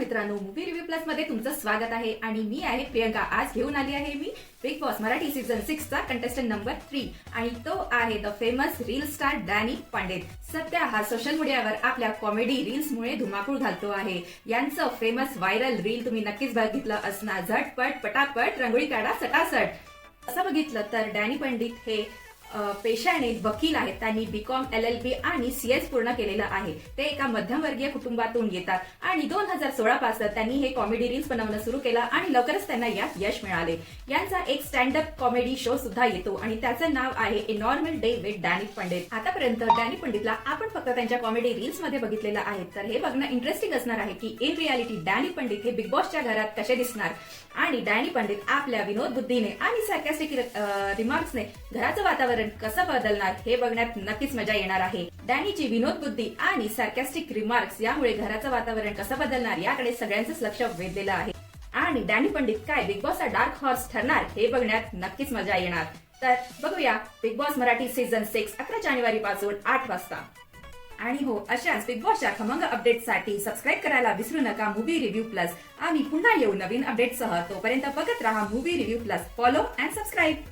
मित्रांनो, movie review plus मध्ये तुमचं स्वागत आहे आणि मी आहे प्रियंका। आज घेऊन आली आहे मी बिग बॉस मराठी सीझन 6 चा कंटेस्टंट नंबर 3 आणि तो आहे the famous reel star Danny Pandit. सध्या हा सोशल मीडियावर आपल्या कॉमेडी रील्स मुळे धुमाकूळ घालतो आहे। यांचं फेमस व्हायरल रील तुम्ही नक्कीच बघितलं असणार, झटपट पटापट रंगोळी काढा सटासट। असं बघितलं तर डॅनी पंडित हे पेशाने वकील आहेत। त्यांनी बीकॉम LLB आणि CS पूर्ण केलेलं आहे। ते एका मध्यमवर्गीय कुटुंबातून येतात आणि 2016 पासून त्यांनी हे कॉमेडी रील्स बनवणं सुरू केलं आणि लवकरच त्यांना यात यश मिळाले। यांचा एक स्टँड अप कॉमेडी शो सुद्धा येतो आणि त्याचं नाव आहे a normal day with Danny Pandit. आतापर्यंत डॅनी पंडितला आपण फक्त त्यांच्या कॉमेडी रील्स मध्ये बघितलेलं आहे, तर हे बघणं इंटरेस्टिंग असणार आहे की इन रियालिटी डॅनी पंडित हे बिग बॉसच्या घरात कसे दिसणार आणि डॅनी पंडित आपल्या विनोद बुद्धीने आणि सार्कॅस्टिक रिमार्क्सने घराचं वातावरण कसं बदलणार हे बघण्यात नक्कीच मजा येणार आहे। डॅनीची विनोद बुद्धी आणि सार्कॅस्टिक रिमार्क्स यामुळे घराचं वातावरण कसं बदलणार याकडे सगळ्यांचंच लक्ष वेधलेलं आहे आणि डॅनी पंडित काय बिग बॉसचा डार्क हॉर्स ठरणार हे बघण्यात नक्कीच मजा येणार। तर बघूया बिग बॉस मराठी सीझन 6 11 जानेवारी पासून 8 वाजता। आणि हो, अशाच बिग बॉसच्या खमंग अपडेटसाठी सबस्क्राईब करायला विसरू नका मूवी रिव्ह्यू प्लस। आम्ही पुन्हा येऊ नवीन अपडेटसह। तोपर्यंत बघत राहा movie review plus. Follow and subscribe.